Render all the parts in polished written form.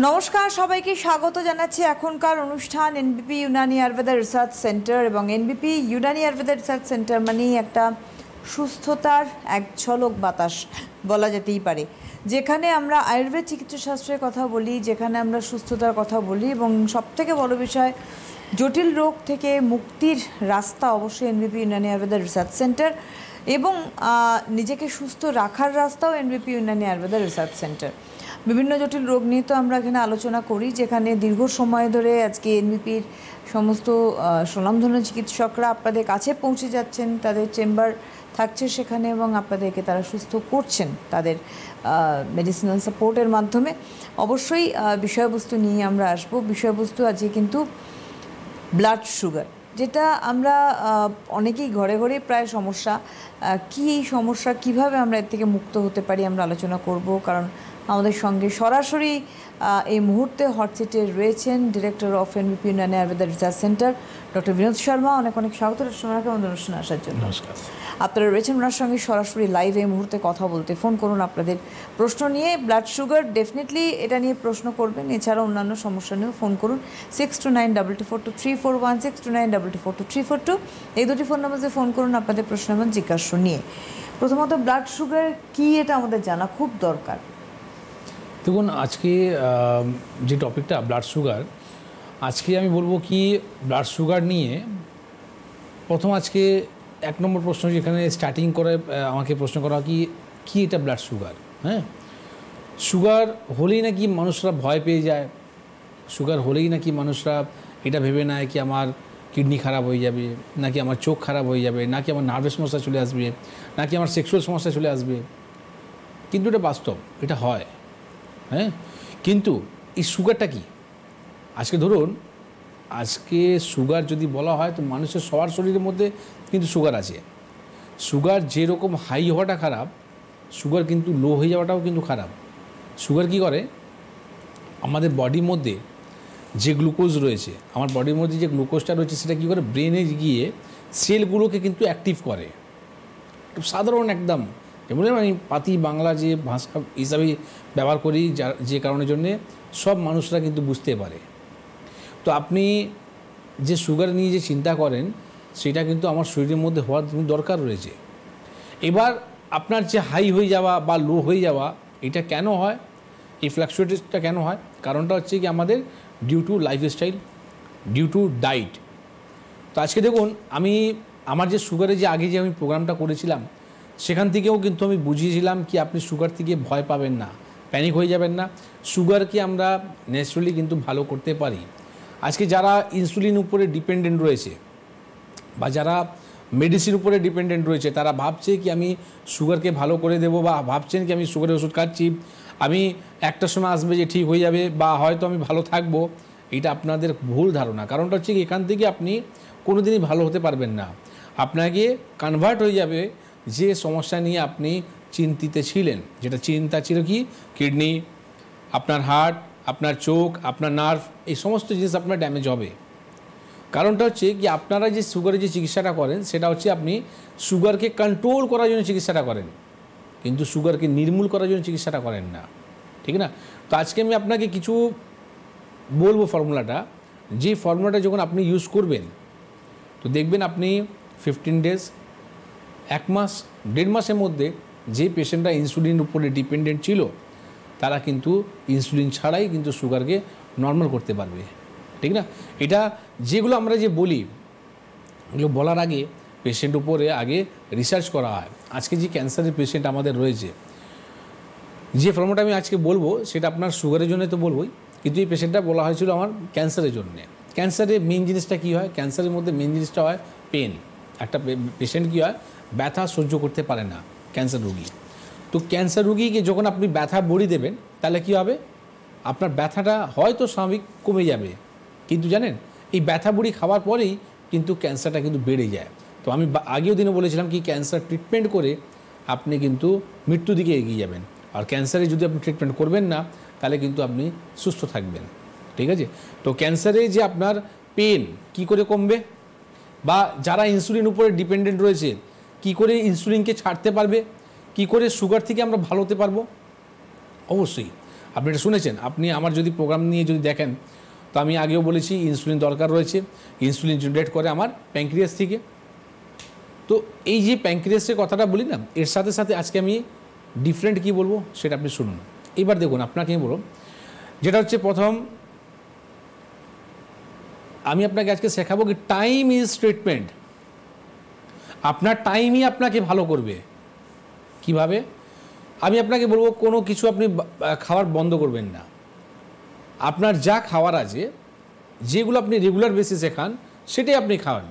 নমস্কার, সবাইকে স্বাগত জানাচ্ছি এখনকার অনুষ্ঠান NBP Unani Ayurveda research centre. এবং NBP Unani Ayurveda research centre মানেই একটা সুস্থতার এক ঝলক বাতাস বলা যেতেই পারে, যেখানে আমরা আয়ুর্বেদ চিকিৎসাশাস্ত্রের কথা বলি, যেখানে আমরা সুস্থতার কথা বলি এবং সবথেকে বড় বিষয় জটিল রোগ থেকে মুক্তির রাস্তা অবশ্যই এনবিপি ইউনানি আয়ুর্বেদা রিসার্চ সেন্টার, এবং নিজেকে সুস্থ রাখার রাস্তাও এনবিপি ইউনানি আয়ুর্বেদা রিসার্চ সেন্টার। বিভিন্ন জটিল রোগ নিয়ে তো আমরা এখানে আলোচনা করি, যেখানে দীর্ঘ সময় ধরে আজকে এনবিপির সমস্ত স্বনামধন্য চিকিৎসকরা আপনাদের কাছে পৌঁছে যাচ্ছেন, তাদের চেম্বার থাকছে সেখানে এবং আপনাদেরকে তারা সুস্থ করছেন তাদের মেডিসিনাল সাপোর্টের মাধ্যমে। অবশ্যই বিষয়বস্তু নিয়ে আমরা আসবো। বিষয়বস্তু আজকে কিন্তু ব্লাড সুগার, যেটা আমরা অনেকেই ঘরে ঘরে প্রায় সমস্যা। কী এই সমস্যা, কিভাবে আমরা এর থেকে মুক্ত হতে পারি আমরা আলোচনা করব। কারণ আমাদের সঙ্গে সরাসরি এই মুহূর্তে হটসিটে রয়েছেন director of NBP Unani Ayurveda research centre doctor Binod Sharma. অনেক অনেক স্বাগত শোনাকে আমাদের অনুষ্ঠানে আসার জন্য। নমস্কার। আপনারা রয়েছেন ওনার সঙ্গে সরাসরি লাইভ এই মুহূর্তে কথা বলতে। ফোন করুন আপনাদের প্রশ্ন নিয়ে। ব্লাড সুগার ডেফিনেটলি এটা নিয়ে প্রশ্ন করবেন, এছাড়াও অন্যান্য সমস্যা নিয়েও ফোন করুন 6292242341 6292242342 এই দুটি ফোন নম্বরে ফোন করুন আপনাদের প্রশ্ন এবং জিজ্ঞাসা নিয়ে। প্রথমত ব্লাড সুগার কী এটা আমাদের জানা খুব দরকার। দেখুন, আজকে যে টপিকটা ব্লাড সুগার, আজকে আমি বলবো কি ব্লাড সুগার নিয়ে প্রথম আজকে এক নম্বর প্রশ্ন যেখানে স্টার্টিং করে আমাকে প্রশ্ন করা কি এটা ব্লাড সুগার। হ্যাঁ, সুগার হলেই নাকি মানুষরা ভয় পেয়ে যায়, সুগার হলেই নাকি মানুষরা এটা ভেবে নেয় কি আমার কিডনি খারাপ হয়ে যাবে, নাকি আমার চোখ খারাপ হয়ে যাবে, নাকি আমার নার্ভের সমস্যা চলে আসবে, নাকি আমার সেক্সুয়াল সমস্যা চলে আসবে। কিন্তু এটা বাস্তব, এটা হয়। হ্যাঁ, কিন্তু এই সুগারটা কি? আজকে ধরুন, আজকে সুগার যদি বলা হয় তো মানুষের সবার শরীরের মধ্যে কিন্তু সুগার আছে। সুগার যেরকম হাই হওয়াটা খারাপ, সুগার কিন্তু লো হয়ে যাওয়াটাও কিন্তু খারাপ। সুগার কি করে, আমাদের বডির মধ্যে যে গ্লুকোজ রয়েছে, আমার বডির মধ্যে যে গ্লুকোজটা রয়েছে সেটা কী করে ব্রেনে গিয়ে সেলগুলোকে কিন্তু অ্যাক্টিভ করে। সাধারণ একদম যেমন আমি পাতি বাংলা যে ভাষা হিসাবে ব্যবহার করি, যে কারণের জন্যে সব মানুষরা কিন্তু বুঝতে পারে। তো আপনি যে সুগার নিয়ে যে চিন্তা করেন সেটা কিন্তু আমার শরীরের মধ্যে হওয়ার দরকার রয়েছে। এবার আপনার যে হাই হয়ে যাওয়া বা লো হয়ে যাওয়া, এটা কেন হয়, এই ফ্ল্যাকচুয়েটটা কেন হয়? কারণটা হচ্ছে কি আমাদের due to lifestyle, due to diet. তো আজকে দেখুন, আমি আমার যে সুগারের যে আগে যে আমি প্রোগ্রামটা করেছিলাম সেখান থেকেও কিন্তু আমি বুঝিয়েছিলাম কি আপনি সুগার থেকে ভয় পাবেন না, প্যানিক হয়ে যাবেন না। সুগারকে আমরা ন্যাচারালি কিন্তু ভালো করতে পারি। আজকে যারা ইনসুলিন উপরে ডিপেন্ডেন্ট রয়েছে বা যারা মেডিসিন উপরে ডিপেন্ডেন্ট রয়েছে, তারা ভাবছে কি আমি সুগারকে ভালো করে দেবো, বা ভাবছেন কি আমি সুগারের ওষুধ খাচ্ছি, আমি একটা সময় আসবে যে ঠিক হয়ে যাবে বা হয়তো আমি ভালো থাকবো। এটা আপনাদের ভুল ধারণা। কারণটা হচ্ছে কি এখান থেকে আপনি কোনো দিনই ভালো হতে পারবেন না। আপনাকে কনভার্ট হয়ে যাবে যে সমস্যা নিয়ে আপনি চিন্তিত ছিলেন, যেটা চিন্তা ছিল কি কিডনি, আপনার হার্ট, আপনার চোখ, আপনার নার্ভ, এই সমস্ত জিনিস আপনার ড্যামেজ হবে। কারণটা হচ্ছে কি আপনারা যে সুগারের যে চিকিৎসাটা করেন সেটা হচ্ছে আপনি সুগারকে কন্ট্রোল করার জন্য চিকিৎসাটা করেন, কিন্তু সুগারকে নির্মূল করার জন্য চিকিৎসাটা করেন না, ঠিক না? তো আজকে আমি আপনাকে কিছু বলবো ফর্মুলাটা, যে ফর্মুলাটা যখন আপনি ইউজ করবেন তো দেখবেন আপনি 15 ডেজ, 1 মাস, 1.5 মাসের মধ্যে যে পেশেন্টরা ইনসুলিন উপরে ডিপেন্ডেন্ট ছিল তারা কিন্তু ইনসুলিন ছাড়াই কিন্তু সুগারকে নর্মাল করতে পারবে, ঠিক না? এটা যেগুলো আমরা যে বলি, এগুলো বলার আগে পেশেন্ট উপরে আগে রিসার্চ করা হয়। আজকে যে ক্যান্সারের পেশেন্ট আমাদের রয়েছে, যে ফর্মুলাটা আমি আজকে বলবো সেটা আপনার সুগারের জন্য তো বলবোই, কিন্তু এই পেশেন্টটা বলা হয়েছিল আমার ক্যান্সারের জন্যে। ক্যান্সারের মেন জিনিসটা কী হয়, ক্যান্সারের মধ্যে মেন জিনিসটা হয় পেন। একটা পেশেন্ট কী হয়, ব্যথা সহ্য করতে পারে না ক্যান্সার রোগী। তো ক্যান্সার রোগীকে যখন আপনি ব্যথা বড়ি দেবেন তাহলে কী হবে, আপনার ব্যথাটা হয়তো স্বাভাবিক কমে যাবে, কিন্তু জানেন এই ব্যথা বড়ি খাওয়ার পরেই কিন্তু ক্যান্সারটা কিন্তু বেড়ে যায়। তো আমি আগেও দিনে বলেছিলাম কি ক্যান্সার ট্রিটমেন্ট করে আপনি কিন্তু মৃত্যুর দিকে এগিয়ে যাবেন, আর ক্যান্সারে যদি আপনি ট্রিটমেন্ট করবেন না তাহলে কিন্তু আপনি সুস্থ থাকবেন, ঠিক আছে? তো ক্যান্সারে যে আপনার পেন কি করে কমবে, বা যারা ইনসুলিন উপরে ডিপেন্ডেন্ট রয়েছে কি করে ইনসুলিনকে ছাড়তে পারবে, কি করে সুগার থেকে আমরা ভালো হতে পারবো? অবশ্যই আপনি এটা শুনেছেন, আপনি আমার যদি প্রোগ্রাম নিয়ে যদি দেখেন, তো আমি আগেও বলেছি ইনসুলিন দরকার রয়েছে, ইনসুলিন জেনারেট করে আমার প্যাঙ্ক্রিয়াস থেকে। তো এই যে প্যাঙ্ক্রিয়াসের কথাটা বলি না, এর সাথে সাথে আজকে আমি ডিফারেন্ট কী বলবো সেটা আপনি শুনুন। এবার দেখুন আপনাকে আমি বলব, যেটা হচ্ছে প্রথম আমি আপনাকে আজকে শেখাবো কি টাইম ইজ ট্রিটমেন্ট। আপনার টাইমই আপনাকে ভালো করবে। কিভাবে? আমি আপনাকে বলবো কোনো কিছু আপনি খাওয়ার বন্ধ করবেন না। আপনার যা খাওয়ার আছে, যেগুলো আপনি রেগুলার বেসিসে খান সেটাই আপনি খাওয়ান,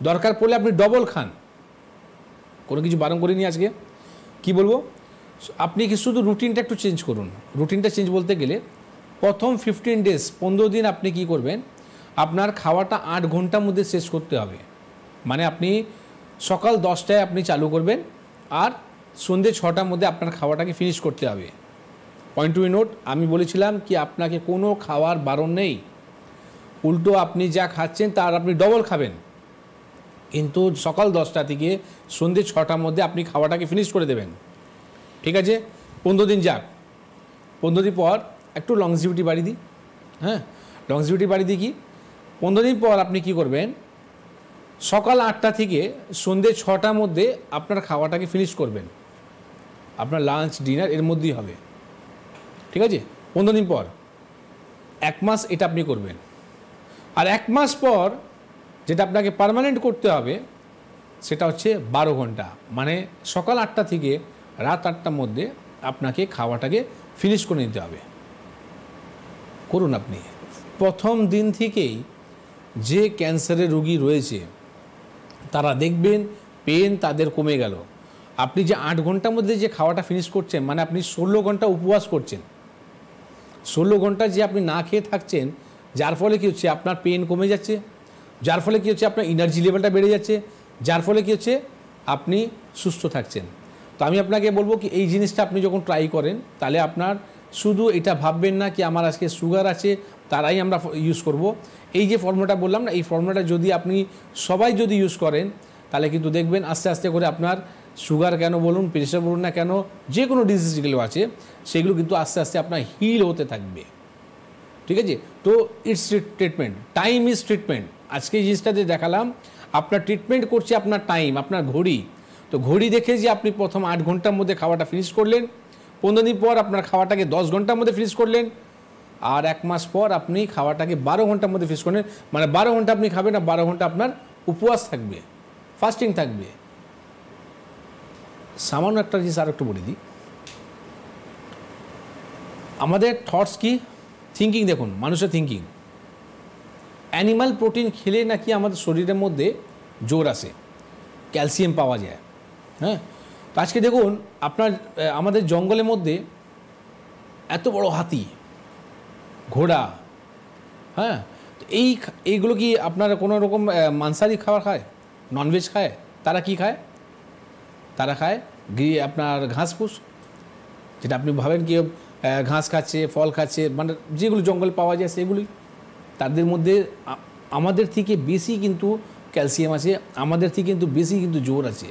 দরকার পড়লে আপনি ডবল খান, কোনো কিছু বারণ করিনি আজকে। কি বলবো, আপনি কি শুধু রুটিনটা একটু চেঞ্জ করুন। রুটিনটা চেঞ্জ বলতে গেলে প্রথম 15 ডেজ 15 দিন আপনি কি করবেন, আপনার খাওয়াটা 8 ঘন্টার মধ্যে শেষ করতে হবে। মানে আপনি সকাল 10টায় আপনি চালু করবেন আর সন্ধ্যে 6টার মধ্যে আপনার খাওয়াটাকে ফিনিশ করতে হবে। পয়েন্ট টু নোট, আমি বলেছিলাম কি আপনাকে কোনো খাওয়ার বারণ নেই, উল্টো আপনি যা খাচ্ছেন তার আপনি ডবল খাবেন, কিন্তু সকাল 10টা থেকে সন্ধ্যে 6টার মধ্যে আপনি খাওয়াটাকে ফিনিশ করে দেবেন। ঠিক আছে? 15 দিন যাক। 15 দিন পর একটু লংজিভিটি বাড়িয়ে দিই। হ্যাঁ, লংজিভিটি বাড়িয়ে দিই কি 15 দিন পর আপনি কি করবেন, সকাল 8টা থেকে সন্ধ্যে 6টার মধ্যে আপনার খাওয়াটাকে ফিনিশ করবেন। আপনার লাঞ্চ ডিনার এর মধ্যেই হবে। ঠিক আছে? 15 দিন পর 1 মাস এটা আপনি করবেন। আর 1 মাস পর যেটা আপনাকে পার্মানেন্ট করতে হবে সেটা হচ্ছে 12 ঘন্টা, মানে সকাল 8টা থেকে রাত 8টার মধ্যে আপনাকে খাওয়াটাকে ফিনিশ করে নিতে হবে। করুন আপনি। প্রথম দিন থেকেই যে ক্যান্সারের রোগী রয়েছে তারা দেখবেন পেন তাদের কমে গেল। আপনি যে 8 ঘন্টার মধ্যে যে খাওয়াটা ফিনিশ করছেন, মানে আপনি 16 ঘন্টা উপবাস করছেন, 16 ঘন্টা যে আপনি না খেয়ে থাকছেন, যার ফলে কী হচ্ছে আপনার পেন কমে যাচ্ছে, যার ফলে কী হচ্ছে আপনার এনার্জি লেভেলটা বেড়ে যাচ্ছে, যার ফলে কী হচ্ছে আপনি সুস্থ থাকছেন। তো আমি আপনাকে বলবো কি এই জিনিসটা আপনি যখন ট্রাই করেন, তাহলে আপনার শুধু এটা ভাববেন না কি আমার আজকে সুগার আছে তারাই আমরা ইউজ করব। এই যে ফর্মুলাটা বললাম না, এই ফর্মুলাটা যদি আপনি সবাই যদি ইউজ করেন, তাহলে কিন্তু দেখবেন আস্তে আস্তে করে আপনার সুগার কেন বলুন, প্রেশার বলুন না কেন, যে কোনো ডিজিজ যেগুলো আছে সেগুলো কিন্তু আস্তে আস্তে আপনার হিল হতে থাকবে। ঠিক আছে? তো it's treatment, time is treatment. আজকে এই জিনিসটা যে দেখালাম, আপনার ট্রিটমেন্ট করছে আপনার টাইম, আপনার ঘড়ি। তো ঘড়ি দেখে যে আপনি প্রথম 8 ঘন্টার মধ্যে খাওয়াটা ফিনিশ করলেন, 15 দিন পর আপনার খাওয়াটাকে 10 ঘন্টার মধ্যে ফিনিশ করলেন, আর 1 মাস পর আপনি খাওয়াটাকে 12 ঘন্টার মধ্যে ফিনিশ করলেন। মানে 12 ঘন্টা আপনি খাবেন আর 12 ঘন্টা আপনার উপবাস থাকবে, ফাস্টিং থাকবে। সামান্য একটা জিনিস আর একটু বলে দিই, আমাদের থটস কি, থিঙ্কিং দেখুন, মানুষের থিঙ্কিং। অ্যানিমাল প্রোটিন খেলে নাকি আমাদের শরীরের মধ্যে জোর আসে, ক্যালসিয়াম পাওয়া যায়। হ্যাঁ, তো আজকে দেখুন আপনার আমাদের জঙ্গলের মধ্যে এত বড় হাতি, ঘোড়া, হ্যাঁ, তো এইগুলো কি আপনার কোনো রকম মাংসাহারি খাবার খায়, ননভেজ খায়? তারা কি খায়? তারা খায় আপনার ঘাসফুস, যেটা আপনি ভাবেন কি ঘাস খাচ্ছে, ফল খাচ্ছে, মানে যেগুলো জঙ্গলে পাওয়া যায় সেগুলি। তাদের মধ্যে আমাদের থেকে বেশি কিন্তু ক্যালসিয়াম আছে, আমাদের থেকে কিন্তু বেশি কিন্তু জোর আছে।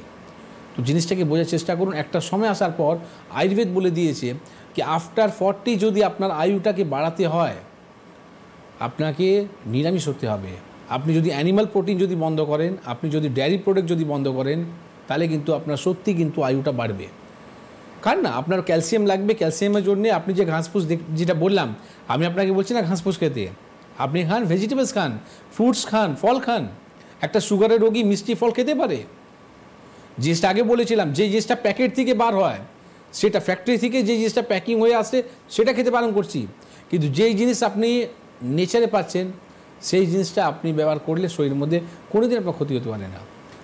তো জিনিসটাকে বোঝার চেষ্টা করুন। একটা সময় আসার পর আয়ুর্বেদ বলে দিয়েছে কি আফটার 40 যদি আপনার আয়ুটাকে বাড়াতে হয়, আপনাকে নিরামিষ হতে হবে। আপনি যদি অ্যানিমাল প্রোটিন যদি বন্ধ করেন, আপনি যদি ডেয়ারি প্রোডাক্ট যদি বন্ধ করেন, তাহলে কিন্তু আপনার সত্যি কিন্তু আয়ুটা বাড়বে। কারণ না আপনার ক্যালসিয়াম লাগবে, ক্যালসিয়ামের জন্য আপনি যে ঘাসফুস যেটা বললাম, আমি আপনাকে বলছি না ঘাসফুস খেতে, আপনি খান ভেজিটেবলস খান, ফ্রুটস খান, ফল খান। একটা সুগারের রোগী মিষ্টি ফল খেতে পারে। জিনিসটা আগে বলেছিলাম, যে জিনিসটা প্যাকেট থেকে বার হয়, সেটা ফ্যাক্টরি থেকে যে জিনিসটা প্যাকিং হয়ে আসে সেটা খেতে বারণ করছি, কিন্তু যেই জিনিস আপনি নেচারে পাচ্ছেন সেই জিনিসটা আপনি ব্যবহার করলে শরীরের মধ্যে কোনোদিন আপনার ক্ষতি হতে পারে না।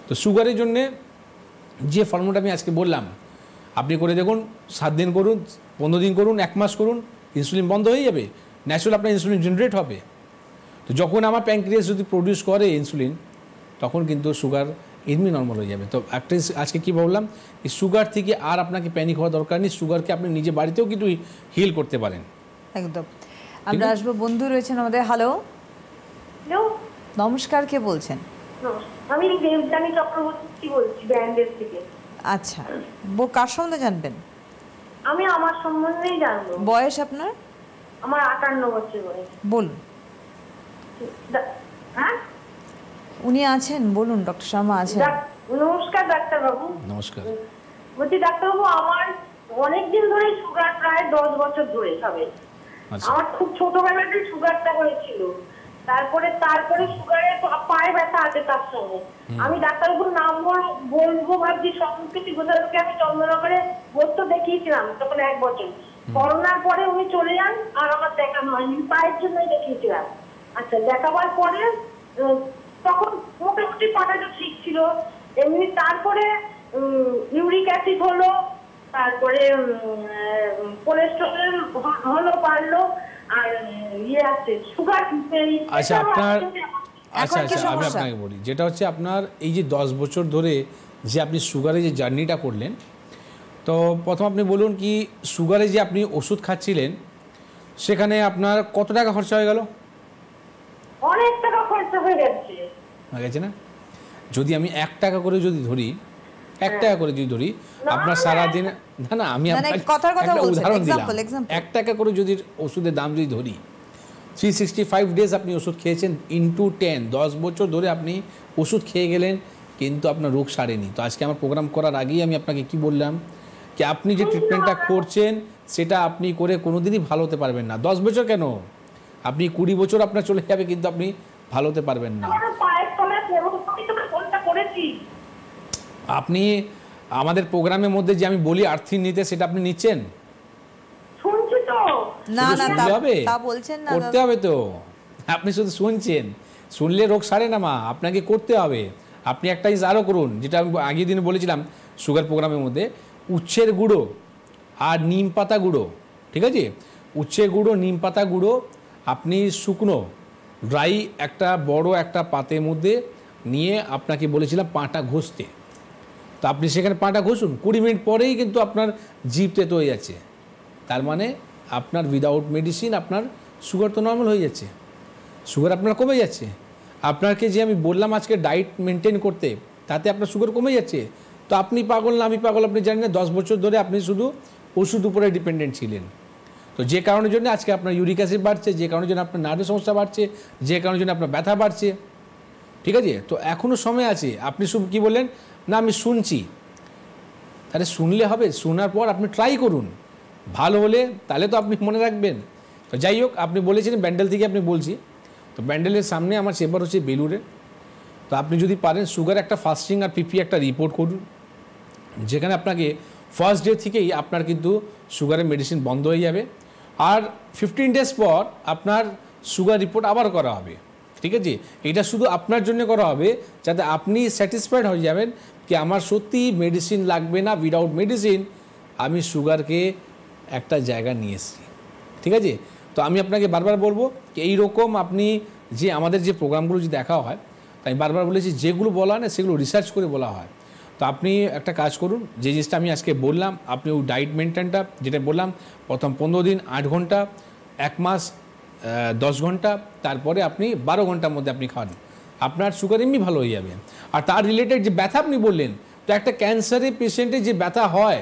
তো সুগারের জন্যে যে ফর্মুলাটা আমি আজকে বললাম, আপনি করে দেখুন, 7 দিন করুন, 15 দিন করুন, 1 মাস করুন, ইনসুলিন বন্ধ হয়ে যাবে, ন্যাচুরাল আপনার ইনসুলিন জেনারেট হবে। তো যখন আমার প্যাঙ্ক্রিয়াস যদি প্রডিউস করে ইনসুলিন, তখন কিন্তু সুগার এমনি নর্মাল হয়ে যাবে। তো একটা আজকে কী বললাম, এই সুগার থেকে আর আপনাকে প্যানিক হওয়া দরকার নেই। সুগারকে আপনি নিজে বাড়িতেও কিন্তু হিল করতে পারেন। একদম। আমরা আসবো, বন্ধু রয়েছেন আমাদের। হ্যালো, নমস্কার, কে বলছেন? আমি দেবযানী চক্রবর্তী বলছি, ব্যান্ডেল থেকে। আচ্ছা, কার সম্বন্ধে জানবেন? আমি আমার সম্বন্ধেই জানবো। বয়স আপনার? আমার 58 বছর বয়স। বলুন। হ্যাঁ, উনি আছেন, বলুন, ডক্টর শর্মা আছেন। নমস্কার ডাক্তারবাবু। নমস্কার। বলছি ডাক্তারবাবু, আমার অনেকদিন ধরে সুগার, প্রায় 10 বছর ধরে হবে। আচ্ছা। আমার খুব ছোটবেলাতে সুগারটা হয়েছিল, তারপরে সুগারের পায়ে ব্যথা আছে তার সঙ্গে। আমি ডাক্তারবাবুর নাম বলবো ভাবছি, সংস্কৃতি গোসাইকে আমি চন্দ্রনগরে বসতে দেখিয়েছিলাম তখন 1 বছর। করোনার পরে উনি চলে যান, আর আমার দেখানো হয়নি, পায়ের জন্যই দেখিয়েছিলাম। আচ্ছা, দেখাবার পরে তখন মোটামুটি পাটাটা ঠিক ছিল এমনি। তারপরে ইউরিক অ্যাসিড হলো, তারপরে কোলেস্টেরল হলো, বাড়লো, আর আছে সুগার। আচ্ছা, আপনার এখন কি আমি সমস্যা? আপনাকে বলি, যেটা হচ্ছে আপনার এই যে 10 বছর ধরে যে আপনি সুগারে যে জার্নিটা করলেন, তো প্রথম আপনি বলুন কি সুগারে যে আপনি ওষুধ খাচ্ছিলেন সেখানে আপনার কত টাকা খরচা হয়ে গেল? অনেক টাকা খরচা হয়ে গেছে না? যদি আমি 1 টাকা করে যদি ধরি, 1 টাকা করে যদি ধরি, আপনার সারাদিন, না আমি আপনাকে একটা উদাহরণ দিলাম, 1 টাকা করে যদি ওষুধের দাম যদি ধরি, 365 ডেজ আপনি ওষুধ খেয়েছেন ইন্টু 10, 10 বছর ধরে আপনি ওষুধ খেয়ে গেলেন, কিন্তু আপনার রোগ সারেনি। তো আজকে আমার প্রোগ্রাম করার আগেই আমি আপনাকে কি বললাম, কি আপনি যে ট্রিটমেন্টটা করছেন সেটা আপনি করে কোনোদিনই ভালো হতে পারবেন না। 10 বছর কেন, আপনি 20 বছর আপনার চলে যাবে, কিন্তু আপনি ভালো হতে পারবেন না। আপনি আমাদের প্রোগ্রামের মধ্যে যে আমি বলি আর্থিং নিতে, সেটা আপনি নিচ্ছেন? না না, শুনতে হবে, তা বলছেন না, করতে হবে তো। আপনি শুধু শুনছেন, শুনলে রোগ সারে না মা, আপনাকে করতে হবে। আপনি একটা জিনিস আরও করুন, যেটা আমি আগের দিন বলেছিলাম সুগার প্রোগ্রামের মধ্যে, উচ্ছের গুঁড়ো আর নিম পাতা গুঁড়ো, ঠিক আছে? উচ্ছের গুঁড়ো, নিম পাতা গুঁড়ো আপনি শুকনো ড্রাই একটা বড় একটা পাতের মধ্যে নিয়ে, আপনাকে বলেছিলাম পাটা ঘষতে, তো আপনি সেখানে পাটা ঘষুন, 20 মিনিট পরেই কিন্তু আপনার জিভ তেতো হয়ে যাচ্ছে। তার মানে আপনার উইদাউট মেডিসিন আপনার সুগার তো নর্মাল হয়ে যাচ্ছে, সুগার আপনার কমে যাচ্ছে। আপনাকে যে আমি বললাম আজকে ডায়েট মেনটেন করতে, তাতে আপনার সুগার কমে যাচ্ছে। তো আপনি পাগল না আমি পাগল আপনি জানেন না, 10 বছর ধরে আপনি শুধু ওষুধ উপরে ডিপেন্ডেন্ট ছিলেন। তো যে কারণের জন্য আজকে আপনার ইউরিক অ্যাসিড বাড়ছে, যে কারণের জন্য আপনার নার্ভের সমস্যা বাড়ছে, যে কারণের জন্য আপনার ব্যথা বাড়ছে, ঠিক আছে? তো এখনও সময় আছে। আপনি শুধু কী বললেন, না আমি শুনছি, তাহলে শুনলে হবে, শোনার পর আপনি ট্রাই করুন, ভালো হলে তাহলে তো আপনি মনে রাখবেন। তো যাই হোক, আপনি বলেছিলেন ব্যান্ডেল থেকে আপনি বলছি, তো ব্যান্ডেলের সামনে আমার চেম্বার হচ্ছে বেলুড়ে। তো আপনি যদি পারেন সুগার একটা ফাস্টিং আর পিপি একটা রিপোর্ট করুন, যেখানে আপনাকে ফার্স্ট ডে থেকেই আপনার কিন্তু সুগারের মেডিসিন বন্ধ হয়ে যাবে, আর 15 ডেজ পর আপনার সুগার রিপোর্ট আবার করা হবে, ঠিক আছে? এটা শুধু আপনার জন্য করা হবে, যাতে আপনি স্যাটিসফাইড হয়ে যাবেন কি আমার সত্যি মেডিসিন লাগবে না, উইদাউট মেডিসিন আমি সুগারকে একটা জায়গা নিয়ে এসেছি, ঠিক আছে? তো আমি আপনাকে বারবার বলবো কি এইরকম আপনি যে আমাদের যে প্রোগ্রামগুলো যে দেখা হয়, তাই বারবার বলেছি যেগুলো বলা হয় না সেগুলো রিসার্চ করে বলা হয়। তো আপনি একটা কাজ করুন, যে জিনিসটা আমি আজকে বললাম, আপনি ওই ডায়েট মেনটেনটা যেটা বললাম, প্রথম 15 দিন 8 ঘন্টা, 1 মাস 10 ঘন্টা, তারপরে আপনি 12 ঘন্টার মধ্যে আপনি খান, আপনার সুগার এমনি ভালো হয়ে যাবে। আর তার রিলেটেড যে ব্যথা আপনি বললেন, তো একটা ক্যান্সারের পেশেন্টের যে ব্যথা হয়,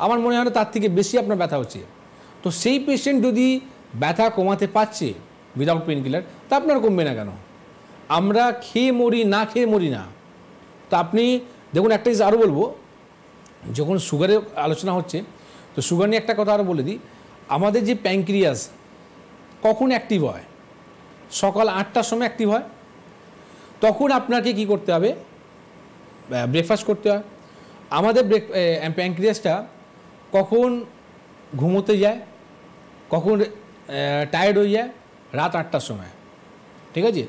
আমার মনে হয় না তার থেকে বেশি আপনার ব্যথা হচ্ছে। তো সেই পেশেন্ট যদি ব্যথা কমাতে পারছে উইদাউট পেন কিলার, তা আপনার কমবে না কেন? আমরা খেয়ে মরি, না খেয়ে মরি না। তো আপনি দেখুন, একটা জিনিস আরও বলবো, যখন সুগারের আলোচনা হচ্ছে, তো সুগার নিয়ে একটা কথা আরও বলে দিই, আমাদের যে প্যানক্রিয়াস কখন অ্যাক্টিভ হয়, সকাল 8টার সময় অ্যাক্টিভ হয়। তখন আপনাকে কি করতে হবে, ব্রেকফাস্ট করতে হয়। আমাদের প্যানক্রিয়াসটা কখন ঘুমোতে যায়, কখন টায়ার্ড হয়ে যায়, রাত 8টার সময়, ঠিক আছে?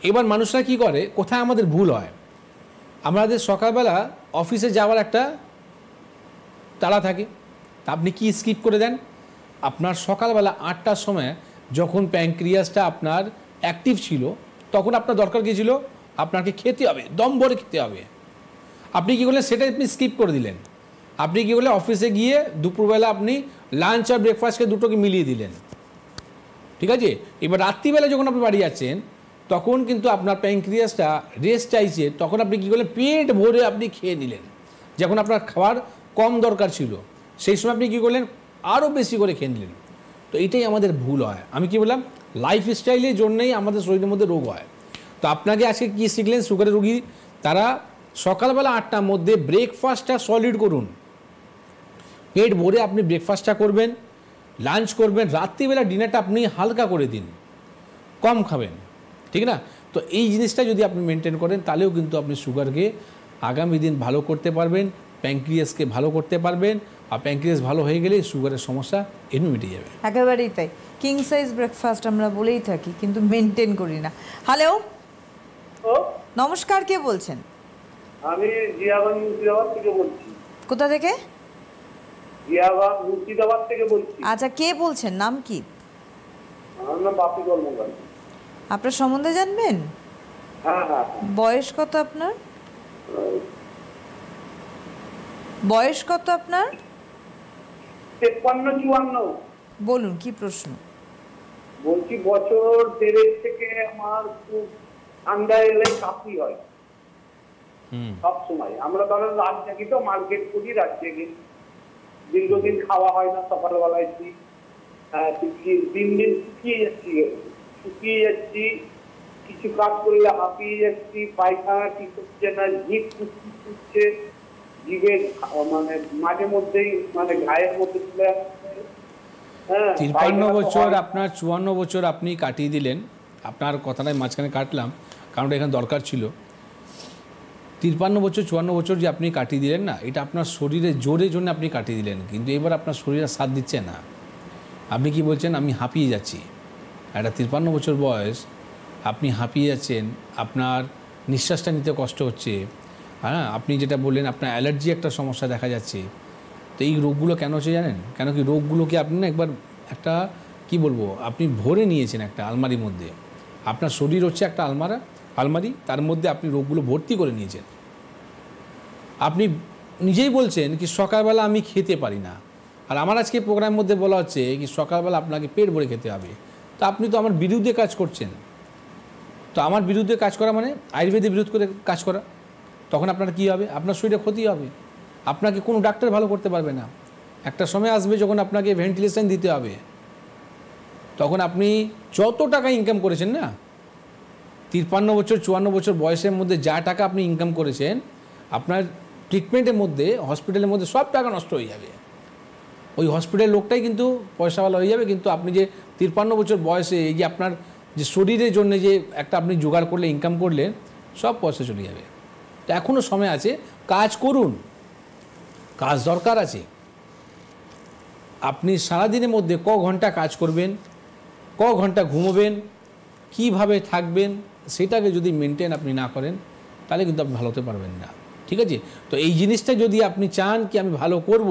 এবার মানুষরা কি করে, কোথায় আমাদের ভুল হয়, আমাদের সকালবেলা অফিসে যাওয়ার একটা তাড়া থাকে, তা আপনি কি স্কিপ করে দেন, আপনার সকালবেলা 8টার সময় যখন প্যানক্রিয়াসটা আপনার অ্যাক্টিভ ছিল, তখন আপনার দরকার কী ছিল, আপনাকে খেতে হবে, দম ভরে খেতে হবে। আপনি কী করলেন, সেটা আপনি স্কিপ করে দিলেন। আপনি কী করলেন, অফিসে গিয়ে দুপুরবেলা আপনি লাঞ্চ আর ব্রেকফাস্টকে দুটোকে মিলিয়ে দিলেন, ঠিক আছে? এবার রাত্রিবেলা যখন আপনি বাড়ি যাচ্ছেন, তখন কিন্তু আপনার প্যানক্রিয়াসটা রেস্ট চাইছে, তখন আপনি কী করলেন, পেট ভরে আপনি খেয়ে নিলেন। যখন আপনার খাওয়ার কম দরকার ছিল, সেই সময় আপনি কী করলেন, আরও বেশি করে খেয়ে নিলেন। তো এটাই আমাদের ভুল হয়। আমি কি বললাম, লাইফস্টাইলের জন্যই আমাদের শরীরের মধ্যে রোগ হয়। তো আপনাকে আজকে কী শিখলেন, সুগারের রোগী তারা সকালবেলা 8টার মধ্যে ব্রেকফাস্টটা সলিড করুন, পেট ভরে আপনি ব্রেকফাস্টটা করবেন, লাঞ্চ করবেন, রাত্রিবেলা ডিনারটা আপনি হালকা করে দিন, কম খাবেন, ঠিক না? তো এই জিনিসটা যদি আপনি মেনটেন করেন তাহলেও কিন্তু আপনি সুগারকে আগামী দিন ভালো করতে পারবেন, প্যাঙ্ক্রিয়াসকে ভালো করতে পারবেন, আর প্যাঙ্ক্রিয়াস ভালো হয়ে গেলে সুগারের সমস্যা এমনি মিটে যাবে। একেবারেই তাই। কিং সাইজ ব্রেকফাস্ট আমরা বলেই থাকি, কিন্তু মেনটেন করি না। হ্যালো, নমস্কার, কে বলছেন? আমি জিয়াবান মুর্শিদাবাদ থেকে বলছি। কোথা থেকে? জিয়াবান মুর্শিদাবাদ থেকে বলছি। আচ্ছা, কে বলছেন, নাম কি? আমার নাম বাপি কর্মকার। আপনার সম্বন্ধে জানবেন? হ্যাঁ হ্যাঁ। বয়স কত আপনার? বয়স কত আপনার? 53-54। বলুন, কি প্রশ্ন? বলছি বছর 1.5 থেকে আমার খুব ঠান্ডা এলে কাশি হয় সব সময়। আমরা ধরেন রাত জাগি, তো মার্কেট করি, রাত জেগে দীর্ঘদিন খাওয়া হয় না, সকালবেলায় দিন দিন শুকিয়ে যাচ্ছি, কিছু কাজ করলে হাঁপিয়ে যাচ্ছি, পায়খানা ঠিক হচ্ছে না, জিভ ফুটছে, জিভে মানে মাঝে মধ্যেই মানে গায়ের মধ্যে চলে আসছে। 53 বছর আপনার, 54 বছর আপনি কাটিয়ে দিলেন। আপনার কথাটাই মাঝখানে কাটলাম, কারণ এখানে দরকার ছিল। 53 বছর 54 বছর যে আপনি কাটিয়ে দিলেন না, এটা আপনার শরীরে জোরের জন্য আপনি কাটিয়ে দিলেন, কিন্তু এবার আপনার শরীরে সাথ দিচ্ছে না। আপনি কি বলছেন, আমি হাঁপিয়ে যাচ্ছি। একটা 53 বছর বয়স, আপনি হাঁপিয়ে যাচ্ছেন, আপনার নিঃশ্বাসটা নিতে কষ্ট হচ্ছে, হ্যাঁ, আপনি যেটা বললেন আপনার অ্যালার্জি একটা সমস্যা দেখা যাচ্ছে। তো এই রোগগুলো কেন হচ্ছে জানেন? কেন কি রোগগুলোকে আপনি না একবার একটা কি বলবো, আপনি ভরে নিয়েছেন একটা আলমারির মধ্যে। আপনার শরীর হচ্ছে একটা আলমারি, তার মধ্যে আপনি রোগগুলো ভর্তি করে নিয়েছেন। আপনি নিজেই বলছেন কি সকালবেলা আমি খেতে পারি না, আর আমার আজকে প্রোগ্রামের মধ্যে বলা হচ্ছে কি সকালবেলা আপনাকে পেট ভরে খেতে হবে। তো আপনি তো আমার বিরুদ্ধে কাজ করছেন। তো আমার বিরুদ্ধে কাজ করা মানে আয়ুর্বেদের বিরোধ করে কাজ করা। তখন আপনার কি হবে? আপনার শরীরে ক্ষতি হবে, আপনাকে কোনো ডাক্তার ভালো করতে পারবে না। একটা সময় আসবে যখন আপনাকে ভেন্টিলেশন দিতে হবে, তখন আপনি যত টাকা ইনকাম করেছেন না, 53 বছর 54 বছর বয়সের মধ্যে যা টাকা আপনি ইনকাম করেছেন, আপনার ট্রিটমেন্টের মধ্যে হসপিটালের মধ্যে সব টাকা নষ্ট হয়ে যাবে। ওই হসপিটালের লোকটাই কিন্তু পয়সাওয়ালা হয়ে যাবে, কিন্তু আপনি যে 53 বছর বয়সে এই যে আপনার যে শরীরের জন্য যে একটা আপনি জোগাড় করলে, ইনকাম করলেন, সব পয়সা চলে যাবে। তো এখনও সময় আছে, কাজ করুন, কাজ দরকার আছে। আপনি সারাদিনের মধ্যে ক ঘন্টা কাজ করবেন, ক ঘন্টা ঘুমোবেন, কিভাবে থাকবেন, সেটাকে যদি মেনটেন আপনি না করেন তাহলে কিন্তু আপনি ভালো হতে পারবেন না, ঠিক আছে? তো এই জিনিসটা যদি আপনি চান কি আমি ভালো করব,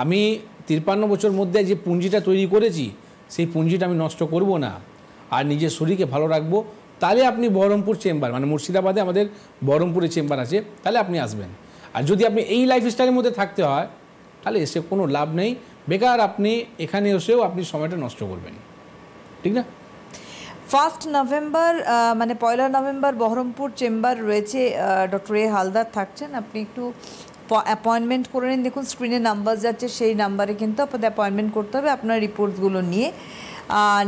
আমি 53 বছর মধ্যে যে পুঁজিটা তৈরি করেছি সেই পুঁজিটা আমি নষ্ট করব না, আর নিজের শরীরকে ভালো রাখবো, তাহলে আপনি বহরমপুর চেম্বার মানে মুর্শিদাবাদে আমাদের বহরমপুরে চেম্বার আছে, তাহলে আপনি আসবেন। আর যদি আপনি এই লাইফস্টাইলের মধ্যে থাকতে হয় তাহলে এসে কোনো লাভ নেই, বেকার আপনি এখানে এসেও আপনি সময়টা নষ্ট করবেন, ঠিক না? 1 নভেম্বর মানে 1 নভেম্বর বহরমপুর চেম্বার রয়েছে, ডক্টর এ হালদার থাকছেন। আপনি একটু অ্যাপয়েন্টমেন্ট করে নিন। দেখুন স্ক্রিনে নাম্বার যাচ্ছে, সেই নাম্বারে কিন্তু আপনাদের অ্যাপয়েন্টমেন্ট করতে হবে আপনার রিপোর্টসগুলো নিয়ে।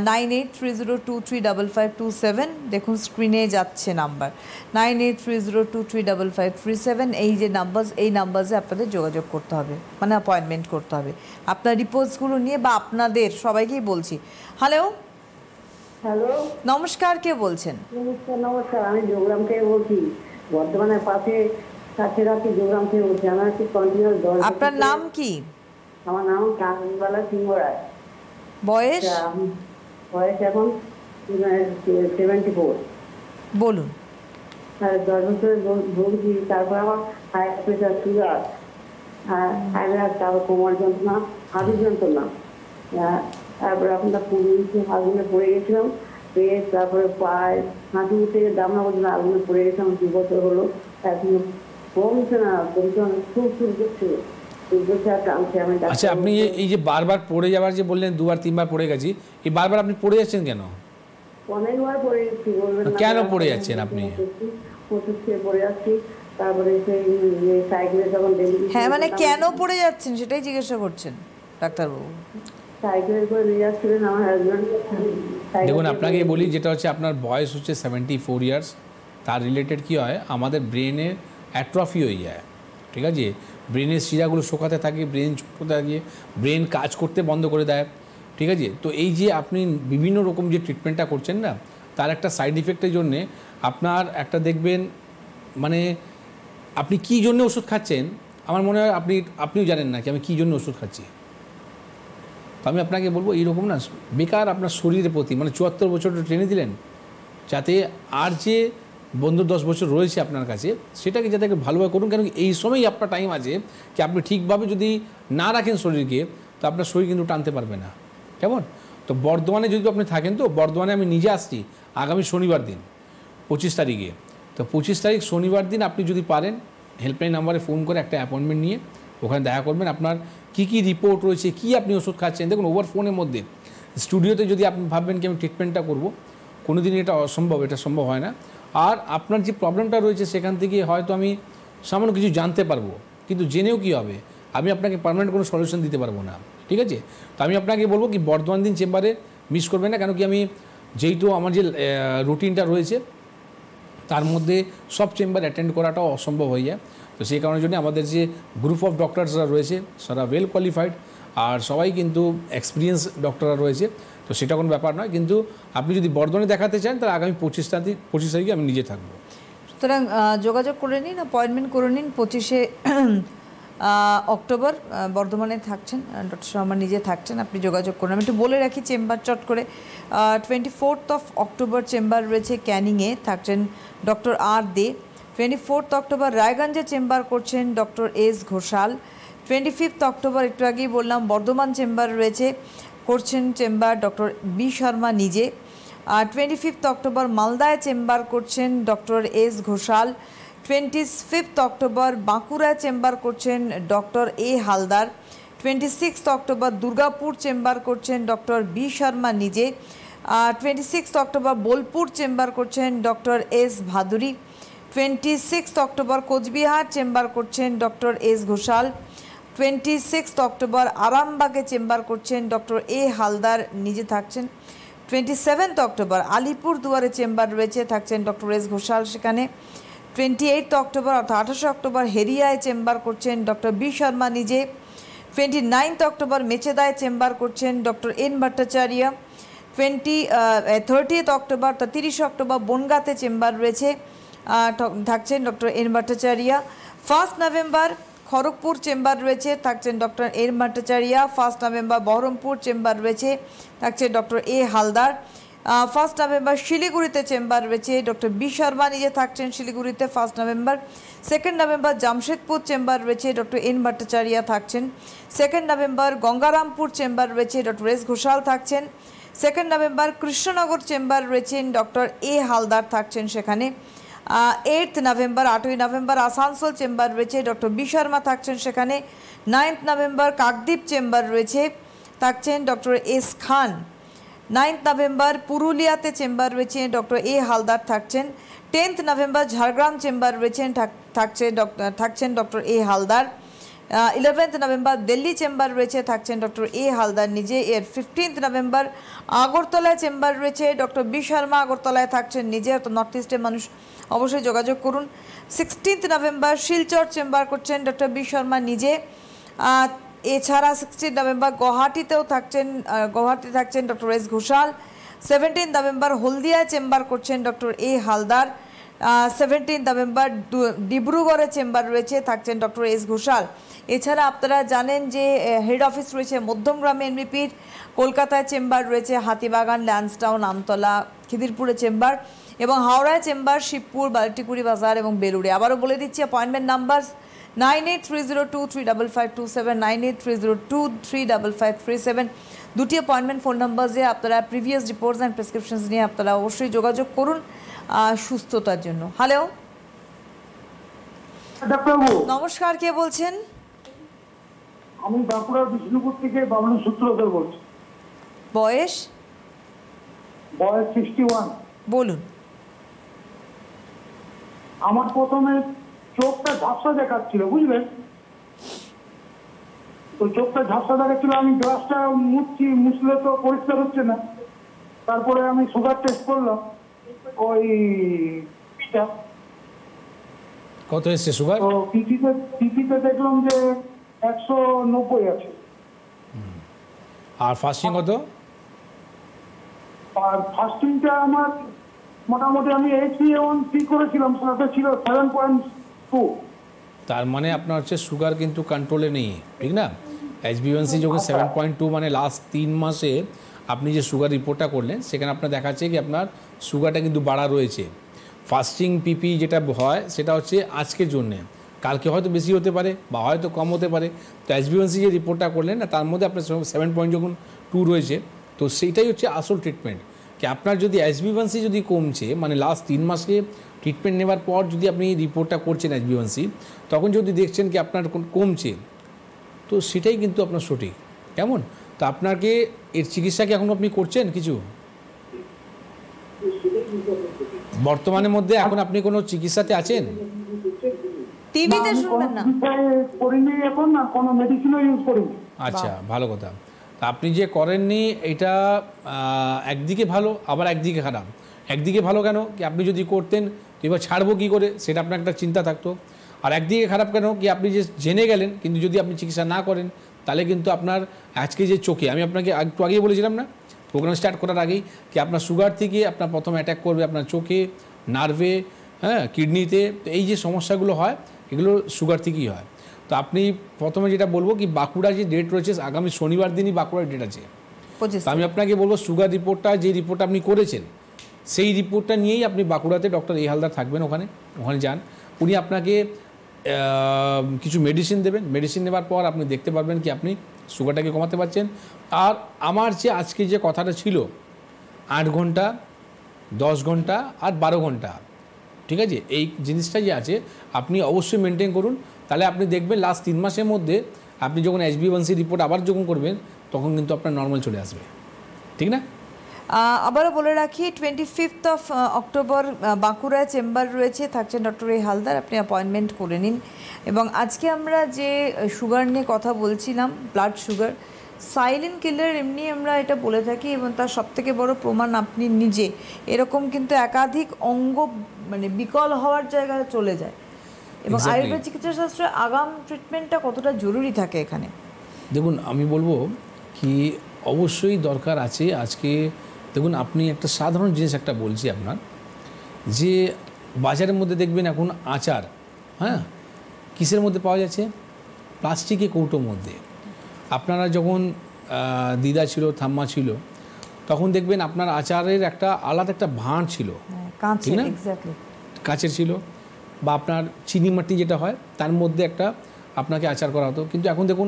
9830235527, দেখুন স্ক্রিনে যাচ্ছে নাম্বার 9830235537। এই যে নাম্বার, এই নাম্বারে আপনাদের যোগাযোগ করতে হবে, মানে অ্যাপয়েন্টমেন্ট করতে হবে আপনার রিপোর্টসগুলো নিয়ে, বা আপনাদের সবাইকেই বলছি। হ্যালো, হ্যালো, নমস্কার, কে বলছেন? নমস্কার, আমি যোগরাম থেকে বলছি, বর্ধমানের পাশে কাছেরাতি যোগরাম থেকে বলছি। আমার কি কন্টিনিউয়াস জ্বর। আপনার নাম কি? আমার নাম কানবালা সিংহ রায়। বয়স? বয়স এখন 74। বলুন। 10 বছর ভুগছি, তারপর আমার হাই প্রেশার, সুগার, থাইরয়েড, তারপর কোমর যন্ত্রণা, হাঁটু যন্ত্রণা। তারপরে আপনার আগুনে পড়ে গেছিলাম, পেট, তারপরে পায়ে, হাঁটু থেকে দামনা পর্যন্ত আগুনে পড়ে গেছিলাম। 2 বছর হলো, এখন কমছে না, কমছে না, খুব শুরু করছে। আচ্ছা, আপনি এই যে বারবার পড়ে যাওয়ার যে বললেন, 2বার 3বার পড়ে গেছি, এই বারবার আপনি পড়ে যাচ্ছেন কেন? অনেকবার পড়ে যাচ্ছি, বলবেন না। কেন পড়ে যাচ্ছেন আপনি? ওষুধ খেয়ে পড়ে যাচ্ছি, তারপরে সেই সাইকেলে যখন হ্যাঁ, মানে কেন পড়ে যাচ্ছেন সেটাই জিজ্ঞাসা করছেন ডাক্তারবাবু। সাইকেলে করে নিয়ে যাচ্ছিলেন আমার হাজব্যান্ড। দেখুন আপনাকে বলি, যেটা হচ্ছে আপনার বয়স হচ্ছে 74 ইয়ার্স, তার রিলেটেড কী হয়, আমাদের ব্রেনের অ্যাট্রফি হয়ে যায়, ঠিক আছে? ব্রেনের শিরাগুলো শোকাতে থাকে, ব্রেন ছোটো থাকে, ব্রেন কাজ করতে বন্ধ করে দেয়, ঠিক আছে? তো এই যে আপনি বিভিন্ন রকম যে ট্রিটমেন্টটা করছেন না, তার একটা সাইড ইফেক্টের জন্যে আপনার একটা দেখবেন, মানে আপনি কী জন্য ওষুধ খাচ্ছেন আমার মনে হয় আপনিও জানেন না কি আমি কী জন্য ওষুধ খাচ্ছি। তো আমি আপনাকে বলবো, এইরকম না বেকার আপনার শরীরের প্রতি, মানে 74 বছরটা ট্রেনে দিলেন, যাতে আর যে বন্ধু 10 বছর রয়েছে আপনার কাছে সেটাকে যাতে ভালোভাবে করুন। কেন এই সময়ই আপনার টাইম আছে কি আপনি ঠিকভাবে যদি না রাখেন শরীরকে, তো আপনার শরীর কিন্তু টানতে পারবে না, কেমন? তো বর্ধমানে যদি আপনি থাকেন, তো বর্ধমানে আমি নিজে আসছি আগামী শনিবার দিন 25 তারিখে। তো 25 তারিখ শনিবার দিন আপনি যদি পারেন হেল্পলাইন নাম্বারে ফোন করে একটা অ্যাপয়েন্টমেন্ট নিয়ে ওখানে দেখা করবেন, আপনার কী কী রিপোর্ট রয়েছে, কী আপনি ওষুধ খাচ্ছেন। দেখুন ওভার ফোনের মধ্যে স্টুডিওতে যদি আপনি ভাববেন কি আমি ট্রিটমেন্টটা করবো, কোনো দিনই এটা অসম্ভব, এটা সম্ভব হয় না। আর আপনার যে প্রবলেমটা রয়েছে সেখান থেকে হয়তো আমি সামান্য কিছু জানতে পারবো, কিন্তু জেনেও কী হবে, আমি আপনাকে পার্মানেন্ট কোনো সলিউশন দিতে পারবো না, ঠিক আছে? তো আমি আপনাকে বলবো কি বর্ধমান দিন চেম্বারে মিস করবেন না, কেন কি আমি যেহেতু আমার যে রুটিনটা রয়েছে তার মধ্যে সব চেম্বার অ্যাটেন্ড করাটাও অসম্ভব হয়ে যায়। তো সেই কারণের জন্য আমাদের যে গ্রুপ অফ ডক্টরসরা রয়েছে তারা ওয়েল কোয়ালিফাইড, আর সবাই কিন্তু এক্সপিরিয়েন্স ডক্টররা রয়েছে, তো সেটা কোনো ব্যাপার নয়। কিন্তু আপনি যদি বর্ধমানে দেখাতে চান তাহলে আগামী 25 তারিখে আমি নিজে থাকবো। সুতরাং যোগাযোগ করে নিন, অ্যাপয়েন্টমেন্ট করে নিন। 25শে অক্টোবর বর্ধমানে থাকছেন, ডক্টর শর্মা নিজে থাকছেন, আপনি যোগাযোগ করুন। আমি একটু বলে রাখি চেম্বার চট করে। 24th অক্টোবর চেম্বার রয়েছে ক্যানিংয়ে, থাকছেন ডক্টর আর দে। 24th অক্টোবর রায়গঞ্জে চেম্বার করছেন doctor S Ghoshal. 25th October একটু আগেই বললাম বর্ধমান চেম্বার রয়েছে, করছেন চেম্বার ডক্টর বি শর্মা নিজে। আর 25th অক্টোবর মালদায় চেম্বার করছেন doctor S Ghoshal. 25th October বাঁকুড়ায় চেম্বার করছেন doctor A Haldar. 26th October Durgapur chamber করছেন ডক্টর বি শর্মা নিজে। 26th অক্টোবর বোলপুর চেম্বার করছেন doctor S Bhaduri. 26th October Cooch Behar chamber করছেন doctor S Ghoshal. 26th October আরামবাগে চেম্বার করছেন ডক্টর এ হালদার নিজে থাকছেন। 27th অক্টোবর আলিপুর দুয়ারে চেম্বার রয়েছে, থাকছেন ডক্টর এস ঘোষাল সেখানে। 28th অক্টোবর অর্থাৎ 28শে অক্টোবর হেরিয়ায় চেম্বার করছেন ডক্টর বি শর্মা নিজে। 29th অক্টোবর মেচেদায় চেম্বার করছেন doctor N Bhattacharya. 30th October অর্থাৎ 30শে অক্টোবর বনগাঁতে চেম্বার রয়েছে, থাকছেন doctor N Bhattacharya. 1 November Kharagpur chamber রয়েছে, থাকছেন doctor N Bhattacharya. 1 November Baharampur chamber রয়েছে, থাকছে ডক্টর এ হালদার। 1 নভেম্বর শিলিগুড়িতে চেম্বার রয়েছে, ডক্টর বি শর্মা নিজে থাকছেন শিলিগুড়িতে 1 নভেম্বর। 2 নভেম্বর জামশেদপুর চেম্বার রয়েছে, ডক্টর এন ভট্টাচার্য থাকছেন। 2 নভেম্বর গঙ্গারামপুর চেম্বার রয়েছে, ডক্টর এস ঘোষাল থাকছেন। 2 নভেম্বর কৃষ্ণনগর চেম্বার রয়েছেন, ডক্টর এ হালদার থাকছেন সেখানে। 8th নভেম্বর 8ই নভেম্বর আসানসোল চেম্বার রয়েছে, ডক্টর বি শর্মা থাকছেন সেখানে। 9th নভেম্বর কাকদ্বীপ চেম্বার রয়েছে, থাকছেন doctor S Khan. 9th November পুরুলিয়াতে চেম্বার রয়েছে, ডক্টর এ হালদার থাকছেন। 10th নভেম্বর ঝাড়গ্রাম চেম্বার রয়েছেন, থাকছেন doctor A Haldar. 11th November Delhi chamber রয়েছে, থাকছেন ডক্টর এ হালদার নিজে। 15th নভেম্বর আগরতলায় চেম্বার রয়েছে, ডক্টর বি শর্মা আগরতলায় থাকছেন নিজে। তো নর্থ ইস্টের মানুষ অবশ্যই যোগাযোগ করুন। 16th নভেম্বর শিলচর চেম্বার করছেন ডক্টর বি শর্মা নিজে। এছাড়া 16th নভেম্বর গুয়াহাটিতেও থাকছেন doctor S Ghoshal. 17th November হলদিয়ায় চেম্বার করছেন doctor A Haldar. 17th November ডিব্রুগড়ে চেম্বার রয়েছে, থাকছেন ডক্টর এস ঘোষাল। এছাড়া আপনারা জানেন যে হেড অফিস রয়েছে মধ্যমগ্রামে এনবিপির, কলকাতায় চেম্বার রয়েছে হাতিবাগান, ল্যান্সটাউন, আমতলা, খিদিরপুরে চেম্বার, এবং হাওড়ায় চেম্বার শিবপুর, বাল্টিকুড়ি বাজার এবং বেলুড়ে। আবারও বলে দিচ্ছি অ্যাপয়েন্টমেন্ট নাম্বার 9830235527, 9830235537। দুটি অ্যাপয়েন্টমেন্ট ফোন নাম্বারে আপনারা প্রিভিয়াস রিপোর্টস অ্যান্ড প্রেসক্রিপশনস নিয়ে আপনারা অবশ্যই যোগাযোগ করুন সুস্থতার জন্য। হ্যালো, নমস্কার, কে বলছেন? আমি বাঁকুড়ার বিষ্ণুপুর থেকে বাবলু সূত্রধর বলছি। বয়স? বয়স 61। বলুন। আমার প্রথমে চোখটা ঝাপসা দেখাচ্ছিল, বুঝলেন, তো চোখটা ঝাপসা দেখাচ্ছিল, আমি গ্লাসটা মুছলে তো পরিষ্কার হচ্ছে না। তারপরে আমি সুগার টেস্ট করলাম, ওই পিটা কত এসছে সুগার? তো পিপিতে দেখলাম যে 190 আছে। আর ফাস্টিং কত? আর ফাস্টিংটা আমার মোটামুটি আমি HbA1c করেছিলাম, সেটা ছিল 7.2। তার মানে আপনার হচ্ছে সুগার কিন্তু কন্ট্রোলে নেই, ঠিক না? HbA1c যখন 7.2, মানে লাস্ট 3 মাসে আপনি যে সুগার রিপোর্টটা করলেন সেখানে আপনার দেখাচ্ছে কি আপনার সুগারটা কিন্তু বাড়া রয়েছে। ফাস্টিং পিপি যেটা হয় সেটা হচ্ছে আজকের জন্যে, কালকে হয়তো বেশি হতে পারে বা হয়তো কম হতে পারে। তো HbA1c যে রিপোর্টটা করলেন না, তার মধ্যে আপনার 7.2 রয়েছে। তো সেইটাই হচ্ছে আসল ট্রিটমেন্ট, কি আপনার যদি HbA1c যদি কমছে, মানে লাস্ট 3 মাসে ট্রিটমেন্ট নেওয়ার পর যদি আপনি রিপোর্টটা করছেন HbA1c, তখন যদি দেখছেন কি আপনার কমছে, তো সেটাই কিন্তু আপনার সঠিক। কেমন? তো আপনাকে এর চিকিৎসা কি এখন আপনি করছেন কিছু বর্তমানের মধ্যে? এখন আপনি কোনো চিকিৎসাতে আছেন? টিভিতে শুনবেন না। করিনি এখন, না কোনো মেডিসিনও ইউজ করিনি। আচ্ছা, ভালো কথা। তা আপনি যে করেননি এটা একদিকে ভালো আবার একদিকে খারাপ। একদিকে ভালো কেন, কি আপনি যদি করতেন তো এবার ছাড়বো কী করে, সেটা আপনার একটা চিন্তা থাকতো। আর একদিকে খারাপ কেন, কি আপনি যে জেনে গেলেন কিন্তু যদি আপনি চিকিৎসা না করেন, তাহলে কিন্তু আপনার আজকে যে চোখে, আমি আপনাকে একটু আগেই বলেছিলাম না প্রোগ্রাম স্টার্ট করার আগেই, কি আপনার সুগার থেকে আপনার প্রথম অ্যাটাক করবে আপনার চোখে, নার্ভে, হ্যাঁ, কিডনিতে। তো এই যে সমস্যাগুলো হয় এগুলো সুগার থেকেই হয়। তো আপনি প্রথমে যেটা বলবো কি বাঁকুড়া যে ডেট রয়েছে, আগামী শনিবার দিনই বাঁকুড়ার ডেট আছে। তো আমি আপনাকে বলবো সুগার রিপোর্টটা, যে রিপোর্টটা আপনি করেছেন সেই রিপোর্টটা নিয়েই আপনি বাঁকুড়াতে ডক্টর এ হালদার থাকবেন, ওখানে যান। উনি আপনাকে কিছু মেডিসিন দেবেন। মেডিসিন নেওয়ার পর আপনি দেখতে পারবেন কি আপনি সুগারটাকে কমাতে পারছেন। আর আমার যে আজকে যে কথাটা ছিল 8 ঘন্টা, 10 ঘন্টা আর 12 ঘন্টা, ঠিক আছে, এই জিনিসটা যে আছে আপনি অবশ্যই মেনটেন করুন। তাহলে আপনি দেখবেন লাস্ট 3 মাসের মধ্যে আপনি যখন HbA1c রিপোর্ট আবার যখন করবেন তখন কিন্তু আপনার নর্মাল চলে আসবে, ঠিক না? আবারও বলে রাখি 25 অক্টোবর বাঁকুড়ায় চেম্বার রয়েছে, থাকছেন ডক্টর এ হালদার। আপনি অ্যাপয়েন্টমেন্ট করে নিন। এবং আজকে আমরা যে সুগার নিয়ে কথা বলছিলাম, ব্লাড সুগার সাইলেন্ট কিলার এমনি আমরা এটা বলে থাকি, এবং তার সবথেকে বড় প্রমাণ আপনি নিজে। এরকম কিন্তু একাধিক অঙ্গ মানে বিকল হওয়ার জায়গায় চলে যায়। এবং আয়ুর্বেদ চিকিৎসা শাস্ত্রে আগাম ট্রিটমেন্টটা কতটা জরুরি থাকে এখানে? দেখুন, আমি বলবো কি অবশ্যই দরকার আছে। আজকে দেখুন, আপনি একটা সাধারণ জিনিস একটা বলছি আপনার, যে বাজারের মধ্যে দেখবেন এখন আচার, হ্যাঁ, কিসের মধ্যে পাওয়া যাচ্ছে? প্লাস্টিকের কৌটোর মধ্যে। আপনারা যখন দিদা ছিল, ঠাম্মা ছিল, তখন দেখবেন আপনার আচারের একটা আলাদা একটা ভাঁড় ছিল, ঠিক না? কাঁচের ছিল, বা আপনার চিনি মাটি যেটা হয় তার মধ্যে একটা আপনাকে আচার করা হতো। কিন্তু এখন দেখুন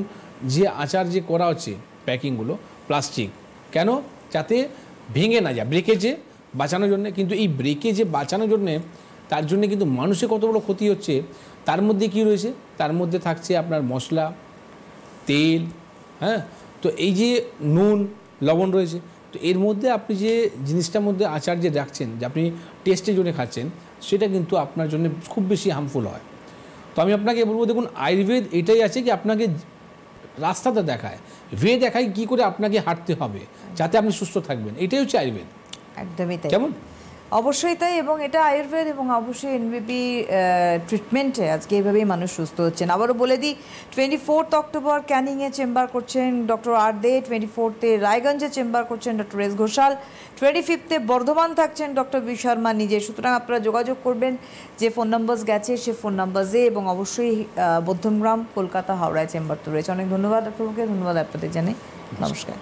যে আচার যে করা হচ্ছে প্যাকিংগুলো প্লাস্টিক, কেন? যাতে ভেঙে না যায়, ব্রেকেজে বাঁচানোর জন্য। কিন্তু এই ব্রেকেজে বাঁচানোর জন্যে, তার জন্য কিন্তু মানুষের কত বড় ক্ষতি হচ্ছে। তার মধ্যে কি রয়েছে? তার মধ্যে থাকছে আপনার মশলা, তেল, হ্যাঁ, তো এই যে নুন, লবণ রয়েছে। তো এর মধ্যে আপনি যে জিনিসটার মধ্যে আচার যে রাখছেন, যে আপনি টেস্টের জন্য খাচ্ছেন, সেটা কিন্তু আপনার জন্য খুব বেশি হার্মফুল হয়। তো আমি আপনাকে বলবো, দেখুন আয়ুর্বেদ এটাই আছে কি আপনাকে রাস্তাটা দেখায়, ওয়ে দেখায় কী করে আপনাকে হাঁটতে হবে যাতে আপনি সুস্থ থাকবেন। এটাই হচ্ছে আয়ুর্বেদ। একদমই তাই। কেমন? অবশ্যই তাই। এবং এটা আয়ুর্বেদ এবং অবশ্যই এনবিপি ট্রিটমেন্টে আজকে এইভাবেই মানুষ সুস্থ হচ্ছেন। আবারও বলে দিই 24 অক্টোবর ক্যানিংয়ে চেম্বার করছেন ডক্টর আর দে, 24 রায়গঞ্জে চেম্বার করছেন ডক্টর এস ঘোষাল, 25 বর্ধমান থাকছেন ডক্টর বি শর্মা নিজে। সুতরাং আপনারা যোগাযোগ করবেন, যে ফোন নাম্বার গেছে সে ফোন নাম্বারে, এবং অবশ্যই বৌদ্ধমগ্রাম, কলকাতা, হাওড়ায় চেম্বার তো রয়েছে। অনেক ধন্যবাদ আপনাকে, ধন্যবাদ আপনাদের জানাই। নমস্কার।